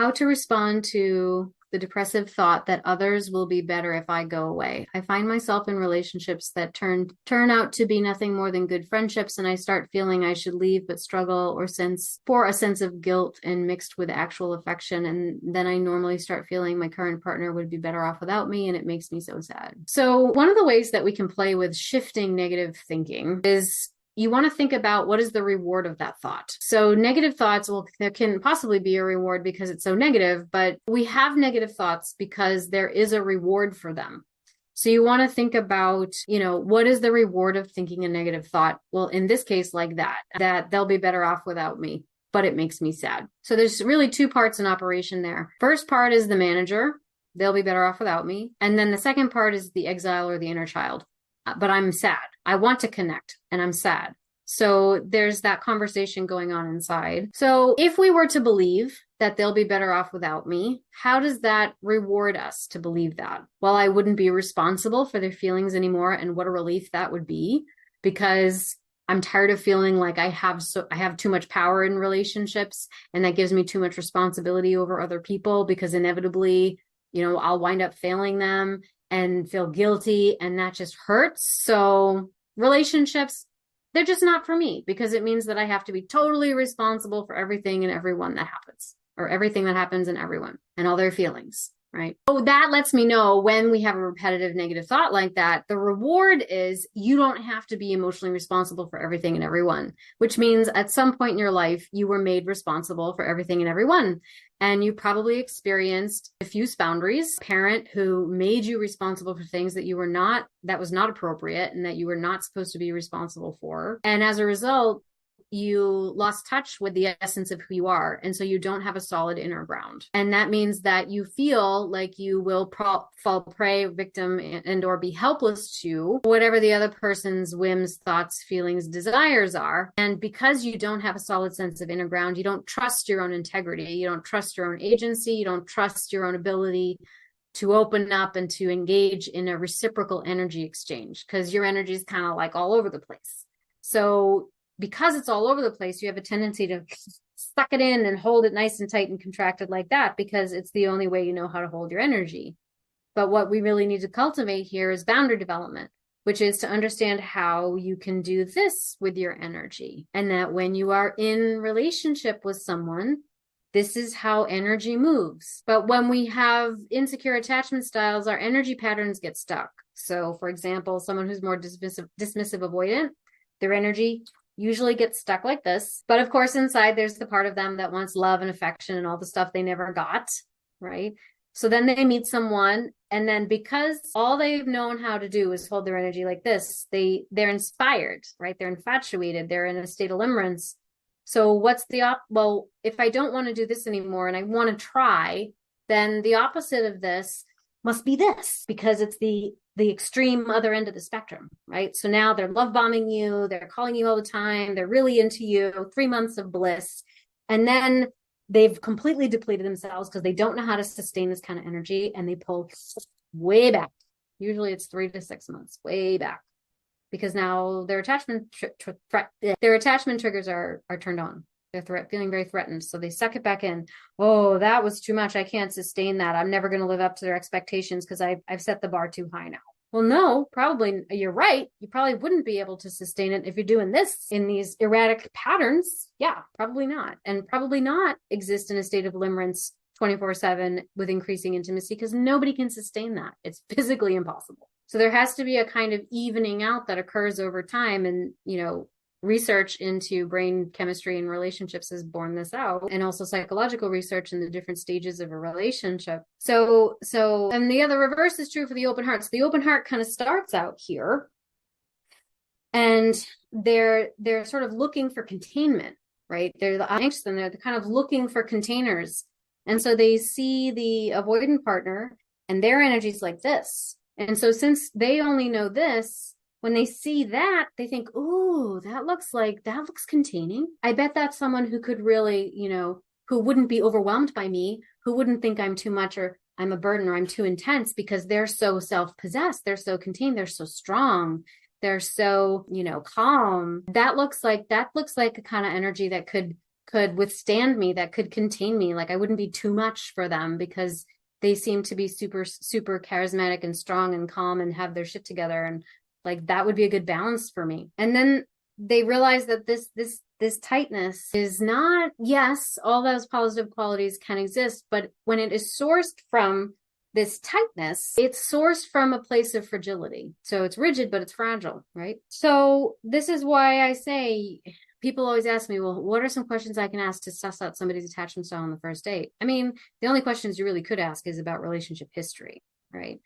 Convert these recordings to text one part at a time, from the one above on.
how to respond to the depressive thought that others will be better if I go away. I find myself in relationships that turn out to be nothing more than good friendships, and I start feeling I should leave but struggle or sense for a sense of guilt and mixed with actual affection. And then I normally start feeling my current partner would be better off without me, and it makes me so sad. So one of the ways that we can play with shifting negative thinking is you want to think about what is the reward of that thought. So negative thoughts, well, there can possibly be a reward because it's so negative, but we have negative thoughts because there is a reward for them. So you want to think about, what is the reward of thinking a negative thought? Well, in this case, like that they'll be better off without me, but it makes me sad. So there's really two parts in operation there. First part is the manager. They'll be better off without me. And then the second part is the exile or the inner child. But I'm sad. I want to connect and I'm sad. So there's that conversation going on inside. So if we were to believe that they'll be better off without me, how does that reward us to believe that? Well, I wouldn't be responsible for their feelings anymore. And what a relief that would be, because I'm tired of feeling like I have too much power in relationships, and that gives me too much responsibility over other people, because inevitably, I'll wind up failing them and feel guilty, and that just hurts. So relationships, they're just not for me, because it means that I have to be totally responsible for everything and everyone that happens, or everything that happens in everyone and all their feelings, right? So that lets me know when we have a repetitive negative thought like that, the reward is you don't have to be emotionally responsible for everything and everyone, which means at some point in your life, you were made responsible for everything and everyone. And you probably experienced diffuse boundaries, a parent who made you responsible for things that was not appropriate and that you were not supposed to be responsible for. And as a result, you lost touch with the essence of who you are. And so you don't have a solid inner ground. And that means that you feel like you will fall prey, victim, and or be helpless to whatever the other person's whims, thoughts, feelings, desires are. And because you don't have a solid sense of inner ground, you don't trust your own integrity. You don't trust your own agency. You don't trust your own ability to open up and to engage in a reciprocal energy exchange, because your energy is kind of like all over the place. So because it's all over the place, you have a tendency to suck it in and hold it nice and tight and contracted like that, because it's the only way you know how to hold your energy. But what we really need to cultivate here is boundary development, which is to understand how you can do this with your energy. And that when you are in relationship with someone, this is how energy moves. But when we have insecure attachment styles, our energy patterns get stuck. So for example, someone who's more dismissive avoidant, their energy usually gets stuck like this. But of course, inside there's the part of them that wants love and affection and all the stuff they never got, right? So then they meet someone, and then because all they've known how to do is hold their energy like this, they're inspired, right? They're infatuated. They're in a state of limerence. So what's well, if I don't want to do this anymore and I want to try, then the opposite of this must be this, because it's the extreme other end of the spectrum, right? So now they're love bombing you, they're calling you all the time, they're really into you, 3 months of bliss. And then they've completely depleted themselves because they don't know how to sustain this kind of energy, and they pull way back. Usually it's 3 to 6 months, way back, because now their attachment triggers are turned on. They're feeling very threatened. So they suck it back in. Oh, that was too much. I can't sustain that. I'm never going to live up to their expectations because I've set the bar too high now. Well, no, probably you're right. You probably wouldn't be able to sustain it if you're doing this in these erratic patterns. Yeah, probably not. And probably not exist in a state of limerence 24/7 with increasing intimacy, because nobody can sustain that. It's physically impossible. So there has to be a kind of evening out that occurs over time. And, research into brain chemistry and relationships has borne this out, and also psychological research in the different stages of a relationship. So, and the other reverse is true for the open heart. So the open heart kind of starts out here, and they're sort of looking for containment, right? They're the anxious, and they're kind of looking for containers. And so they see the avoidant partner and their energy's like this. And so since they only know this, when they see that, they think, ooh, that looks containing. I bet that's someone who could really, who wouldn't be overwhelmed by me, who wouldn't think I'm too much or I'm a burden or I'm too intense, because they're so self-possessed. They're so contained. They're so strong. They're so, calm. That looks like a kind of energy that could could withstand me, that could contain me. Like I wouldn't be too much for them because they seem to be super, super charismatic and strong and calm and have their shit together. And like that would be a good balance for me. And then they realize that this tightness is not, yes, all those positive qualities can exist, but when it is sourced from this tightness, it's sourced from a place of fragility. So it's rigid, but it's fragile, right? So this is why I say, people always ask me, well, what are some questions I can ask to suss out somebody's attachment style on the first date? I mean, the only questions you really could ask is about relationship history, right?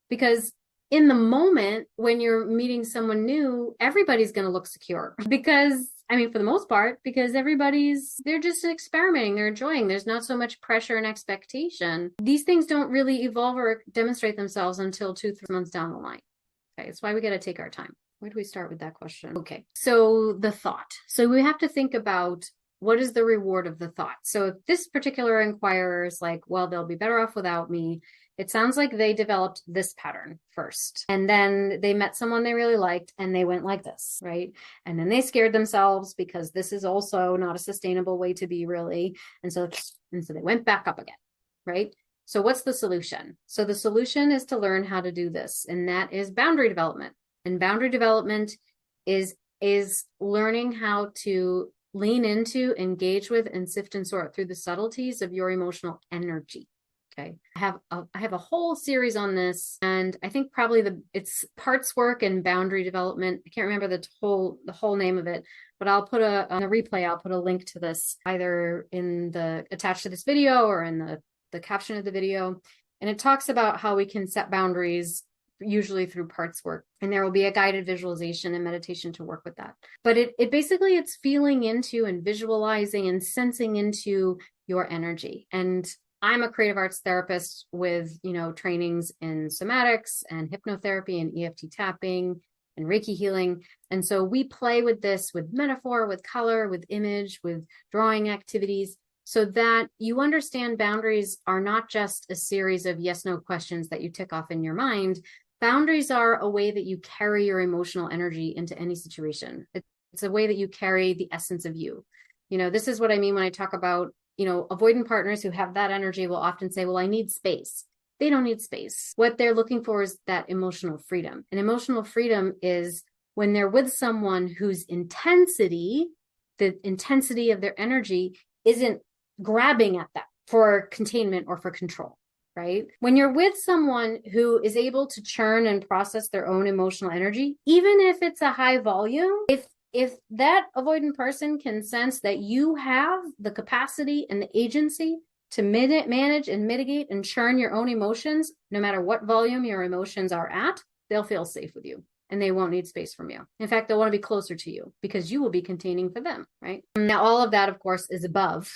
Because in the moment when you're meeting someone new, everybody's going to look secure because, I mean, for the most part, because they're just experimenting, they're enjoying. There's not so much pressure and expectation. These things don't really evolve or demonstrate themselves until 2-3 months down the line. Okay, that's why we got to take our time. Where do we start with that question? Okay, so the thought. So we have to think about what is the reward of the thought. So if this particular inquirer is like, well, they'll be better off without me, it sounds like they developed this pattern first. And then they met someone they really liked and they went like this, right? And then they scared themselves because this is also not a sustainable way to be, really. And so they went back up again, right? So what's the solution? So the solution is to learn how to do this, and that is boundary development. And boundary development is learning how to lean into, engage with, and sift and sort through the subtleties of your emotional energy. Okay. I have a whole series on this, and I think probably it's parts work and boundary development. I can't remember the whole name of it, but I'll put on a replay, I'll put a link to this either in the attached to this video or in the caption of the video. And it talks about how we can set boundaries, usually through parts work, and there will be a guided visualization and meditation to work with that. But it basically, it's feeling into and visualizing and sensing into your energy. And I'm a creative arts therapist with, trainings in somatics and hypnotherapy and EFT tapping and Reiki healing. And so we play with this, with metaphor, with color, with image, with drawing activities, so that you understand boundaries are not just a series of yes/no questions that you tick off in your mind. Boundaries are a way that you carry your emotional energy into any situation. It's a way that you carry the essence of you. This is what I mean when I talk about, avoidant partners who have that energy will often say, well, I need space. They don't need space. What they're looking for is that emotional freedom. And emotional freedom is when they're with someone whose intensity, the intensity of their energy, isn't grabbing at that for containment or for control. Right? When you're with someone who is able to churn and process their own emotional energy, even if it's a high volume, if that avoidant person can sense that you have the capacity and the agency to manage and mitigate and churn your own emotions, no matter what volume your emotions are at, they'll feel safe with you and they won't need space from you. In fact, they'll want to be closer to you because you will be containing for them, right? Now, all of that, of course, is above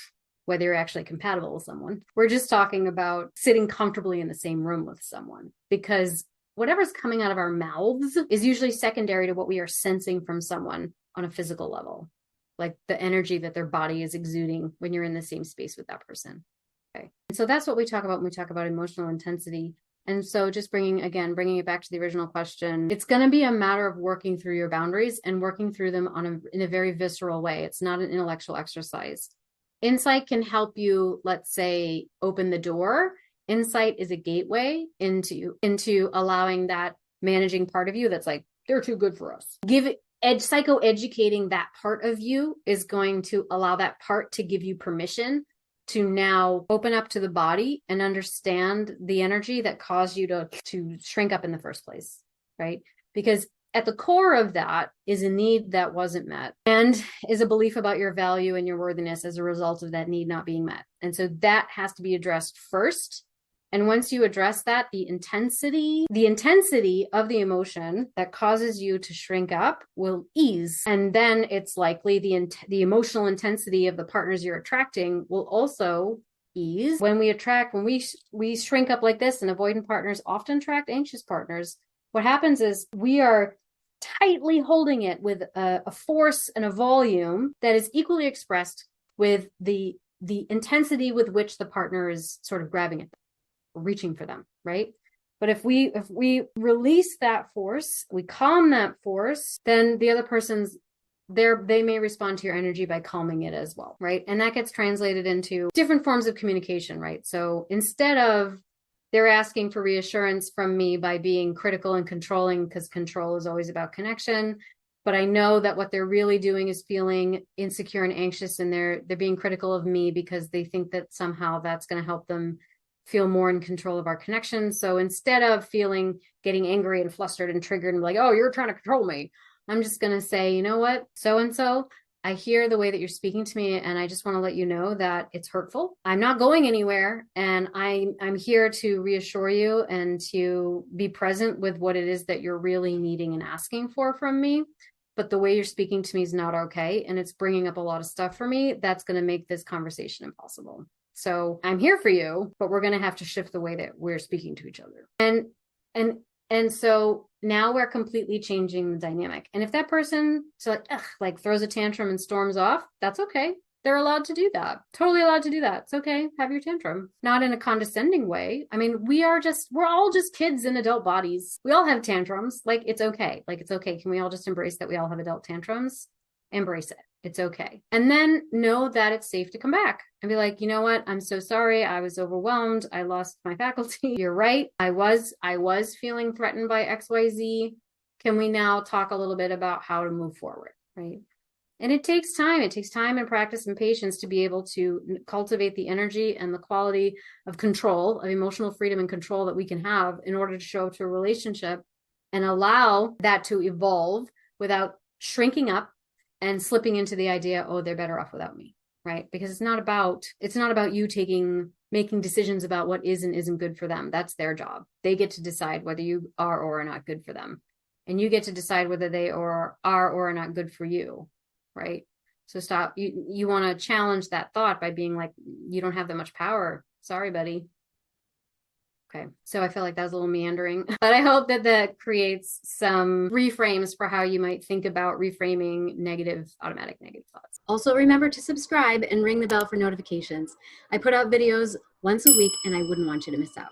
whether you're actually compatible with someone. We're just talking about sitting comfortably in the same room with someone, because whatever's coming out of our mouths is usually secondary to what we are sensing from someone on a physical level, like the energy that their body is exuding when you're in the same space with that person. Okay. And so that's what we talk about when we talk about emotional intensity. And so just bringing it back to the original question, it's going to be a matter of working through your boundaries and working through them in a very visceral way. It's not an intellectual exercise. Insight can help you, let's say, open the door. Insight is a gateway into allowing that managing part of you that's like, they're too good for us. Psychoeducating that part of you is going to allow that part to give you permission to now open up to the body and understand the energy that caused you to shrink up in the first place, right? Because at the core of that is a need that wasn't met and is a belief about your value and your worthiness as a result of that need not being met. And so that has to be addressed first. And once you address that, the intensity of the emotion that causes you to shrink up will ease. And then it's likely the emotional intensity of the partners you're attracting will also ease. When we shrink up like this, and avoidant partners often attract anxious partners, what happens is we are tightly holding it with a force and a volume that is equally expressed with the intensity with which the partner is sort of grabbing it, reaching for them, right? But if we release that force, we calm that force, then the other person's they may respond to your energy by calming it as well, right? And that gets translated into different forms of communication, right? So instead of they're asking for reassurance from me by being critical and controlling, because control is always about connection, but I know that what they're really doing is feeling insecure and anxious, and they're being critical of me because they think that somehow that's going to help them feel more in control of our connection. So instead of getting angry and flustered and triggered and like, oh, you're trying to control me, I'm just going to say, you know what, so and so, I hear the way that you're speaking to me, and I just want to let you know that it's hurtful. I'm not going anywhere, and I'm here to reassure you and to be present with what it is that you're really needing and asking for from me. But the way you're speaking to me is not okay, and it's bringing up a lot of stuff for me that's going to make this conversation impossible. So I'm here for you, but we're going to have to shift the way that we're speaking to each other. And so now we're completely changing the dynamic. And if that person like throws a tantrum and storms off, that's okay. They're allowed to do that. Totally allowed to do that. It's okay. Have your tantrum. Not in a condescending way. I mean, we're all just kids in adult bodies. We all have tantrums. Like, it's okay. Like, it's okay. Can we all just embrace that we all have adult tantrums? Embrace it. It's okay. And then know that it's safe to come back and be like, you know what? I'm so sorry. I was overwhelmed. I lost my faculty. You're right. I was feeling threatened by XYZ. Can we now talk a little bit about how to move forward? Right. And it takes time. It takes time and practice and patience to be able to cultivate the energy and the quality of control, of emotional freedom and control that we can have in order to show up to a relationship and allow that to evolve without shrinking up and slipping into the idea, oh, they're better off without me, right? Because it's not about you making decisions about what is and isn't good for them. That's their job. They get to decide whether you are or are not good for them. And you get to decide whether they are or are not good for you. Right? So stop. You want to challenge that thought by being like, you don't have that much power. Sorry, buddy. Okay. So I feel like that was a little meandering, but I hope that creates some reframes for how you might think about reframing automatic negative thoughts. Also, remember to subscribe and ring the bell for notifications. I put out videos once a week, and I wouldn't want you to miss out.